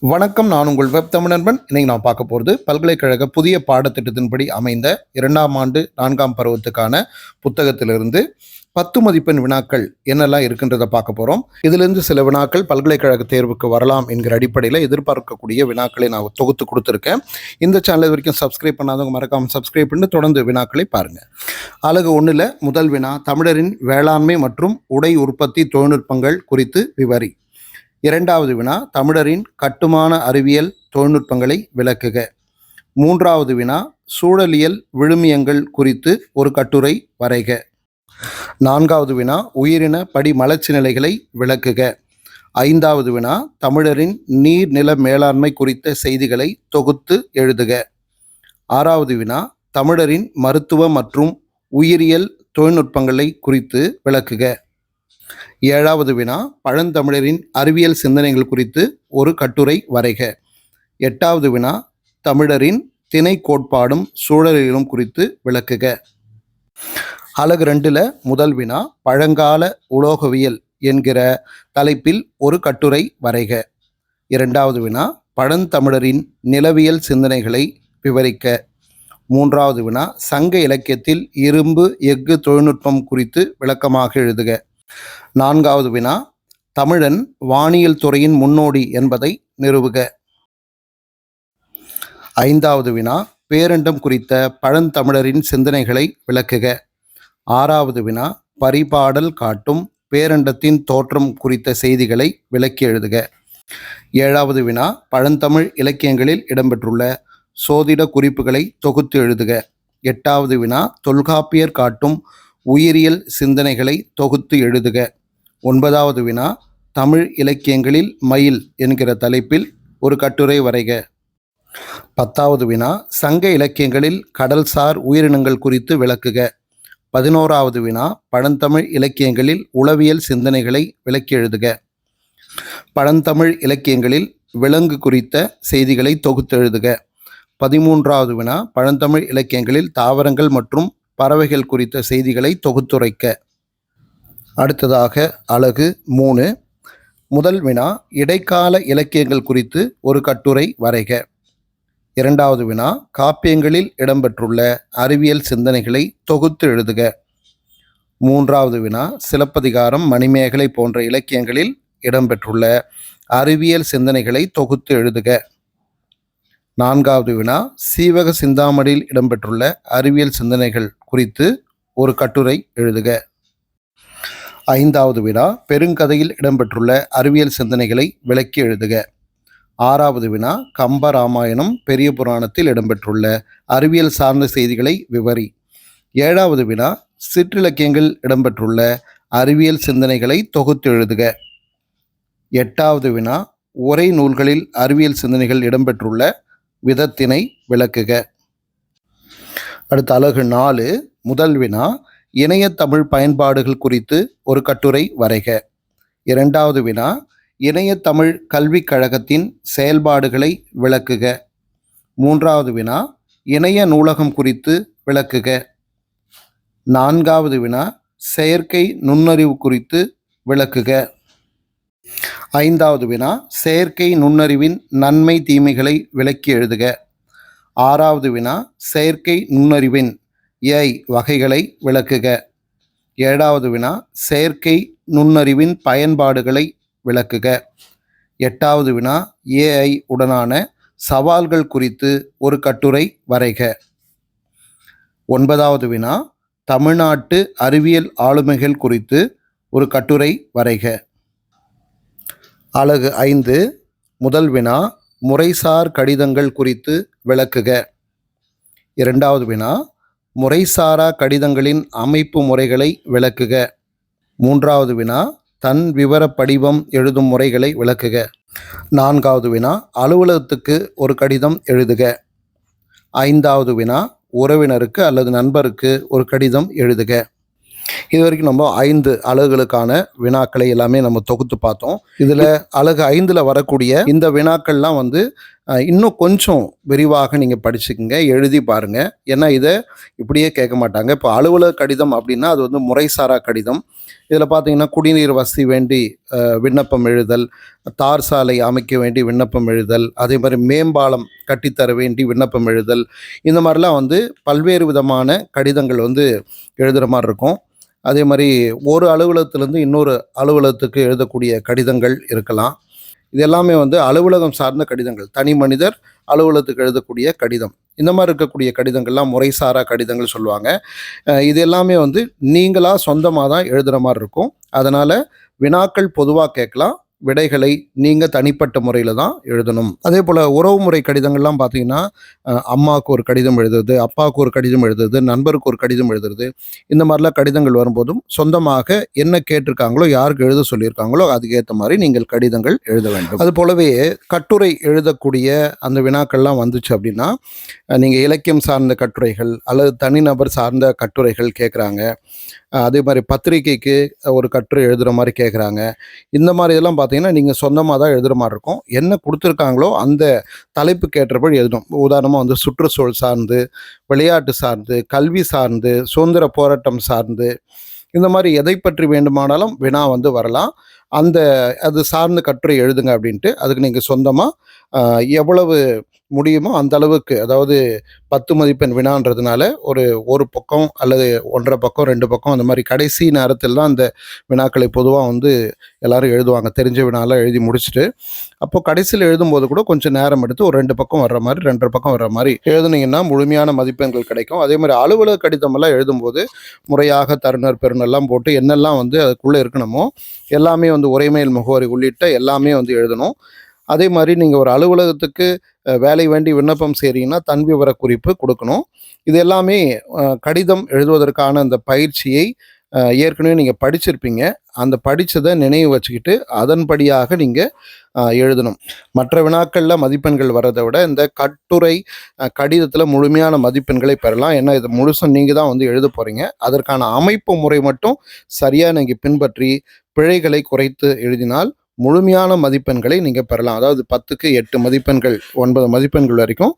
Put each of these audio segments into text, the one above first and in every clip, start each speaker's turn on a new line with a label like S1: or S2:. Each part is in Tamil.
S1: வணக்கம். நான் உங்கள் வெப் தமிழ் நண்பன். இன்னைக்கு நான் பார்க்க போகிறது பல்கலைக்கழக புதிய பாடத்திட்டத்தின்படி அமைந்த 2ஆம் ஆண்டு 4ஆம் பருவத்துக்கான புத்தகத்திலிருந்து 10 மதிப்பெண் வினாக்கள் என்னெல்லாம் இருக்குன்றதை பார்க்க போகிறோம். இதிலிருந்து சில வினாக்கள் பல்கலைக்கழக தேர்வுக்கு வரலாம் என்கிற அடிப்படையில் எதிர்பார்க்கக்கூடிய வினாக்களை நான் தொகுத்து கொடுத்துருக்கேன். இந்த சேனல் இது வரைக்கும் சப்ஸ்கிரைப் பண்ணாதவங்க மறக்காமல் சப்ஸ்கிரைப் பண்ணி தொடர்ந்து வினாக்களை பாருங்கள். அலகு 1ல் முதல் வினா, தமிழரின் வேளாண்மை மற்றும் உடை உற்பத்தி தொழில்நுட்பங்கள் குறித்து விவரி. இரண்டாவது வினா, தமிழரின் கட்டுமான அறிவியல் தொழில்நுட்பங்களை விளக்குக. மூன்றாவது வினா, சூழலியல் விழுமியங்கள் குறித்து ஒரு கட்டுரை வரைக. நான்காவது வினா, உயிரின படிமலர்ச்சி நிலைகளை விளக்குக. ஐந்தாவது வினா, தமிழரின் நீர்நில மேலாண்மை குறித்த செய்திகளை தொகுத்து எழுதுக. ஆறாவது வினா, தமிழரின் மருத்துவ மற்றும் உயிரியல் தொழில்நுட்பங்களை குறித்து விளக்குக. ஏழாவது வினா, பழந்தமிழரின் அறிவியல் சிந்தனைகள் குறித்து ஒரு கட்டுரை வரைக. எட்டாவது வினா, தமிழரின் திணை கோட்பாடும் சூழலியலும் குறித்து விளக்குக. அலகு 2ல் முதல் வினா, பழங்கால உலோகவியல் என்கிற தலைப்பில் ஒரு கட்டுரை வரைக. இரண்டாவது வினா, பழந்தமிழரின் நிலவியல் சிந்தனைகளை விவரிக்க. மூன்றாவது வினா, சங்க இலக்கியத்தில் இரும்பு எஃகு தொழில்நுட்பம் குறித்து விளக்கமாக எழுதுக. நான்காவது வினா, தமிழன் வானியல் துறையின் முன்னோடி என்பதை நிறுவுக. ஐந்தாவது வினா, பேரண்டம் குறித்த பழந்தமிழரின் சிந்தனைகளை விளக்குக. ஆறாவது வினா, பரிபாடல் காட்டும் பேரண்டத்தின் தோற்றம் குறித்த செய்திகளை விளக்கி எழுதுக. ஏழாவது வினா, பழந்தமிழ் இலக்கியங்களில் இடம்பெற்றுள்ள சோதிட குறிப்புகளை தொகுத்து எழுதுக. எட்டாவது வினா, தொல்காப்பியர் காட்டும் உயிரியல் சிந்தனைகளை தொகுத்து எழுதுக. ஒன்பதாவது வினா, தமிழ் இலக்கியங்களில் மயில் என்கிற தலைப்பில் ஒரு கட்டுரை வரைக. பத்தாவது வினா, சங்க இலக்கியங்களில் கடல்சார் உயிரினங்கள் குறித்து விளக்குக. 11வது வினா, பழந்தமிழ் இலக்கியங்களில் உளவியல் சிந்தனைகளை விளக்கி எழுதுக. பழந்தமிழ் இலக்கியங்களில் விலங்கு குறித்த செய்திகளை தொகுத்து எழுதுக. 13வது வினா, பழந்தமிழ் இலக்கியங்களில் தாவரங்கள் மற்றும் பறவைகள் குறித்த செய்திகளை தொகுத்துரைக்க. அடுத்ததாக அலகு 3, முதல் வினா, இடைக்கால இலக்கியங்கள் குறித்து ஒரு கட்டுரை வரைக. இரண்டாவது வினா, காப்பியங்களில் இடம்பெற்றுள்ள அறிவியல் சிந்தனைகளை தொகுத்து எழுதுக. மூன்றாவது வினா, சிலப்பதிகாரம், மணிமேகலை போன்ற இலக்கியங்களில் இடம்பெற்றுள்ள அறிவியல் சிந்தனைகளை தொகுத்து எழுதுக. நான்காவது வினா, சீவக சிந்தாமணியில் இடம்பெற்றுள்ள அறிவியல் சிந்தனைகள் குறித்து ஒரு கட்டுரை எழுதுக. ஐந்தாவது வினா, பெருங்கதையில் இடம்பெற்றுள்ள அறிவியல் சிந்தனைகளை விளக்கி எழுதுக. ஆறாவது வினா, கம்ப ராமாயணம் பெரிய புராணத்தில் இடம்பெற்றுள்ள அறிவியல் சார்ந்த செய்திகளை விவரி. ஏழாவது வினா, சிற்றிலக்கியங்கள் இடம்பெற்றுள்ள அறிவியல் சிந்தனைகளை தொகுத்து எழுதுக. எட்டாவது வினா, உரை நூல்களில் அறிவியல் சிந்தனைகள் இடம்பெற்றுள்ள விதத்தினை விளக்குக. அடுத்த அலகு 4, முதல் வினா, இணைய தமிழ் பயன்பாடுகள் குறித்து ஒரு கட்டுரை வரைக. இரண்டாவது வினா, இணைய தமிழ் கல்விக் கழகத்தின் செயல்பாடுகளை விளக்குக. மூன்றாவது வினா, இணைய நூலகம் குறித்து விளக்குக. நான்காவது வினா, செயற்கை நுண்ணறிவு குறித்து விளக்குக. ஐந்தாவது வினா, செயற்கை நுண்ணறிவின் நன்மை தீமைகளை விளக்கி எழுதுக. ஆறாவது வினா, செயற்கை நுண்ணறிவின் AI வகைகளை விளக்குக. ஏழாவது வினா, செயற்கை நுண்ணறிவின் பயன்பாடுகளை விளக்குக. எட்டாவது வினா, AI உடனான சவால்கள் குறித்து ஒரு கட்டுரை வரைக. ஒன்பதாவது வினா, தமிழ்நாட்டு அறிவியல் ஆளுமைகள் குறித்து ஒரு கட்டுரை வரைக. அலகு 5, முதல் வினா, முறைசார் கடிதங்கள் குறித்து விளக்குக. இரண்டாவது வினா, முறைசாரா கடிதங்களின் அமைப்பு முறைகளை விளக்குக. மூன்றாவது வினா, தன் விவர படிவம் எழுதும் முறைகளை விளக்குக. நான்காவது வினா, அலுவலகத்துக்கு ஒரு கடிதம் எழுதுக. ஐந்தாவது வினா, உறவினருக்கு அல்லது நண்பருக்கு ஒரு கடிதம் எழுதுக. இது வரைக்கும் நம்ம 5 அலகுகளுக்கான வினாக்களை எல்லாமே நம்ம தொகுத்து பார்த்தோம். இதில் அலகு 5ல் வரக்கூடிய இந்த வினாக்கள்லாம் இன்னும் கொஞ்சம் விரிவாக நீங்கள் படிச்சுக்கங்க, எழுதி பாருங்கள். ஏன்னா இதை இப்படியே கேட்க மாட்டாங்க. இப்போ அலுவலக கடிதம் அப்படின்னா அது வந்து முறைசாரா கடிதம். இதில் பார்த்தீங்கன்னா குடிநீர் வசதி வேண்டி விண்ணப்பம் எழுதல், தார் சாலை அமைக்க வேண்டி விண்ணப்பம் எழுதல், அதே மாதிரி மேம்பாலம் கட்டித்தர வேண்டி விண்ணப்பம் எழுதல், இந்த மாதிரிலாம் வந்து பல்வேறு விதமான கடிதங்கள் வந்து எழுதுகிற மாதிரி இருக்கும். அதே மாதிரி ஒரு அலுவலகத்திலேருந்து இன்னொரு அலுவலகத்துக்கு எழுதக்கூடிய கடிதங்கள் இருக்கலாம். இது எல்லாமே வந்து அலுவலகம் சார்ந்த கடிதங்கள். தனி மனிதர் அலுவலகத்துக்கு எழுதக்கூடிய கடிதம். இந்த மாதிரி இருக்கக்கூடிய கடிதங்கள்லாம் முறைசாரா கடிதங்கள் சொல்லுவாங்க. இது எல்லாமே வந்து நீங்களா சொந்தமா தான் எழுதுற மாரி இருக்கும். அதனால வினாக்கள் பொதுவா கேட்கலாம். விடைகளை நீங்க தனிப்பட்ட முறையில தான் எழுதணும். அதேபோல உறவுமுறை கடிதங்கள்லாம் பார்த்தீங்கன்னா, அம்மாவுக்கு ஒரு கடிதம் எழுதுறது, அப்பாவுக்கு ஒரு கடிதம் எழுதுறது, நண்பருக்கு ஒரு கடிதம் எழுதுறது, இந்த மாதிரிலாம் கடிதங்கள் வரும்போதும் சொந்தமாக என்ன கேட்டிருக்காங்களோ, யாருக்கு எழுத சொல்லியிருக்காங்களோ அதுக்கேற்ற மாதிரி நீங்கள் கடிதங்கள் எழுத வேண்டும். அது போலவே கட்டுரை எழுதக்கூடிய அந்த வினாக்கள்லாம் வந்துச்சு அப்படின்னா, நீங்கள் இலக்கியம் சார்ந்த கட்டுரைகள் அல்லது தனிநபர் சார்ந்த கட்டுரைகள் கேட்குறாங்க. அதே மாதிரி பத்திரிகைக்கு ஒரு கட்டுரை எழுதுகிற மாதிரி கேட்குறாங்க. இந்த மாதிரி இதெல்லாம் பார்த்தீங்கன்னா நீங்கள் சொந்தமாக தான் எழுதுகிற மாதிரி இருக்கும். என்ன கொடுத்துருக்காங்களோ அந்த தலைப்புக்கு ஏற்றபடி எழுதணும். உதாரணமாக வந்து சுற்றுச்சூழல் சார்ந்து, விளையாட்டு சார்ந்து, கல்வி சார்ந்து, சுதந்திர போராட்டம் சார்ந்து, இந்த மாதிரி எதை பற்றி வேண்டுமானாலும் வினா வந்து வரலாம். அது சார்ந்த கட்டுரை எழுதுங்க அப்படின்ட்டு அதுக்கு நீங்கள் சொந்தமாக எவ்வளவு முடியுமோ அந்த அளவுக்கு, அதாவது 10 மதிப்பெண் வினான்றதுனால ஒரு பக்கம் அல்லது 1.5 பக்கம் 2 பக்கம் அந்த மாதிரி கடைசி நேரத்தில் தான் அந்த வினாக்களை பொதுவாக வந்து எல்லாரும் எழுதுவாங்க. தெரிஞ்ச வினாலாம் எழுதி முடிச்சுட்டு அப்போது கடைசியில் எழுதும்போது கூட கொஞ்சம் நேரம் எடுத்து ஒரு 2 பக்கம் வர்ற மாதிரி 2.5 பக்கம் வர்ற மாதிரி எழுதுனீங்கன்னா முழுமையான மதிப்பெண்கள் கிடைக்கும். அதே மாதிரி அலுவலக கடிதமெல்லாம் எழுதும்போது முறையாக தருணர் பெருனெல்லாம் போட்டு என்னெல்லாம் வந்து அதுக்குள்ளே இருக்கணுமோ எல்லாமே வந்து உரைமேல் முகவரி உள்ளிட்ட எல்லாமே வந்து எழுதணும். அதே மாதிரி நீங்கள் ஒரு அலுவலகத்துக்கு வேலை வேண்டி விண்ணப்பம் செய்கிறீங்கன்னா தன் விவர குறிப்பு கொடுக்கணும். இது எல்லாமே கடிதம் எழுதுவதற்கான அந்த பயிற்சியை ஏற்கனவே நீங்கள் படிச்சிருப்பீங்க. அந்த படித்ததை நினைவு வச்சுக்கிட்டு அதன்படியாக நீங்கள் எழுதணும். மற்ற வினாக்களில் மதிப்பெண்கள் வர்றதை விட இந்த கட்டுரை கடிதத்தில் முழுமையான மதிப்பெண்களை பெறலாம். ஏன்னா இது முழுசும் நீங்கள் தான் வந்து எழுத போகிறீங்க. அதற்கான அமைப்பு முறை மட்டும் சரியாக நீங்கள் பின்பற்றி பிழைகளை குறைத்து எழுதினால் முழுமையான மதிப்பெண்களை நீங்கள் பெறலாம். அதாவது 10க்கு 8 மதிப்பெண்கள் 9 மதிப்பெண்கள் வரைக்கும்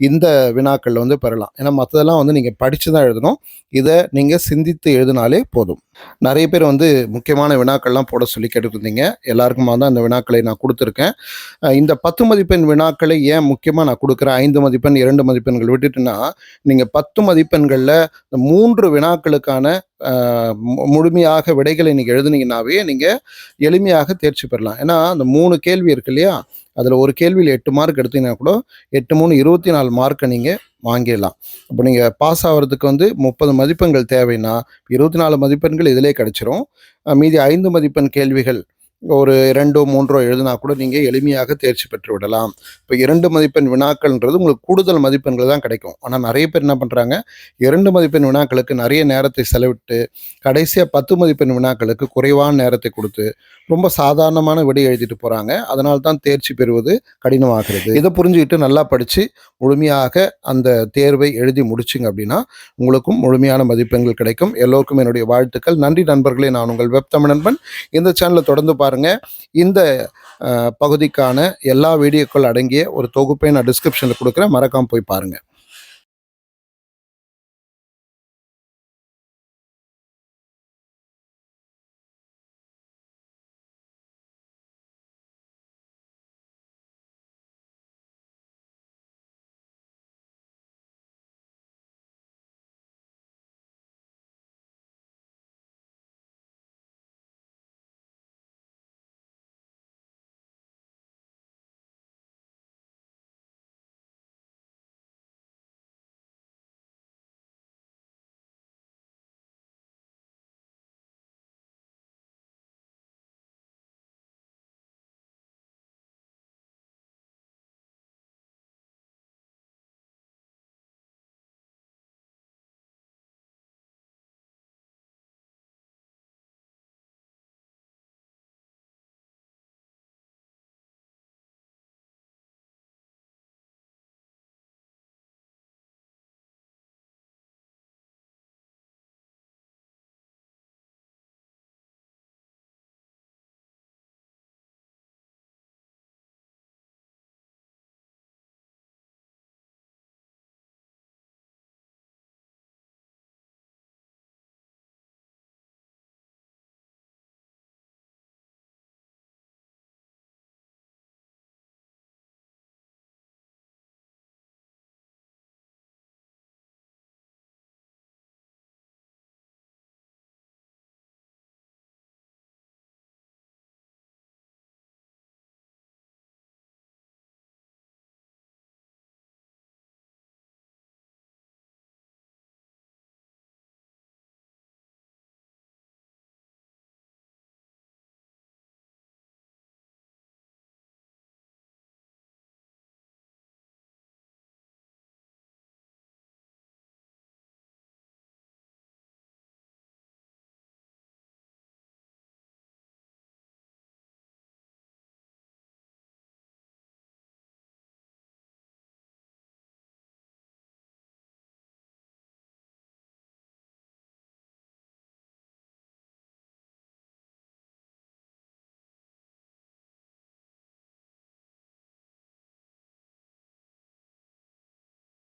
S1: இந்த வினாக்களில் வந்து பெறலாம். ஏன்னா மற்றதெல்லாம் வந்து நீங்கள் படித்து தான் எழுதணும். இதை நீங்கள் சிந்தித்து எழுதினாலே போதும். நிறைய பேர் வந்து முக்கியமான வினாக்கள்லாம் போட சொல்லி கேட்டுருந்தீங்க. எல்லாருக்குமா தான் இந்த வினாக்களை நான் கொடுத்துருக்கேன். இந்த 10 மதிப்பெண் வினாக்களை ஏன் முக்கியமாக நான் கொடுக்குறேன், 5 மதிப்பெண் 2 மதிப்பெண்கள் விட்டுட்டுன்னா, நீங்கள் 10 மதிப்பெண்களில் இந்த 3 வினாக்களுக்கான முழுமையாக விடைகளை நீங்கள் எழுதுனீங்கன்னாவே நீங்கள் எளிமையாக தேர்ச்சி பெறலாம். ஏன்னா அந்த 3 கேள்வி இருக்கு இல்லையா, அதில் ஒரு கேள்வியில் 8 மார்க் எடுத்தீங்கன்னா கூட 8 3 24 மார்க்கை நீங்கள் வாங்கிடலாம். அப்போ நீங்கள் பாஸ் ஆகிறதுக்கு வந்து 30 மதிப்பெண்கள் தேவைன்னா 24 மதிப்பெண்கள் இதிலே கிடச்சிரும். மீதி 5 மதிப்பெண் கேள்விகள் ஒரு 2 3 எழுதினா கூட நீங்கள் எளிமையாக தேர்ச்சி பெற்று விடலாம். இப்போ 2 மதிப்பெண் வினாக்கள்ன்றது உங்களுக்கு கூடுதல் மதிப்பெண்கள் தான் கிடைக்கும். ஆனால் நிறைய பேர் என்ன பண்ணுறாங்க, 2 மதிப்பெண் வினாக்களுக்கு நிறைய நேரத்தை செலவிட்டு கடைசியாக 10 மதிப்பெண் வினாக்களுக்கு குறைவான நேரத்தை கொடுத்து ரொம்ப சாதாரணமான விடை எழுதிட்டு போகிறாங்க. அதனால தான் தேர்ச்சி பெறுவது கடினமாகிறது. இதை புரிஞ்சுக்கிட்டு நல்லா படித்து முழுமையாக அந்த தேர்வை எழுதி முடிச்சிங்க அப்படின்னா உங்களுக்கும் முழுமையான மதிப்பெண்கள் கிடைக்கும். எல்லோருக்கும் என்னுடைய வாழ்த்துக்கள். நன்றி நண்பர்களே. நான் உங்கள் வெப் தமிழ் நண்பன். இந்த சேனலை தொடர்ந்து பாருங்கள். இந்த பகுதிக்கான எல்லா வீடியோக்கள் அடங்கிய ஒரு தொகுப்பை நான் டிஸ்கிரிப்ஷனில் கொடுக்குறேன். மறக்காமல் போய் பாருங்கள்.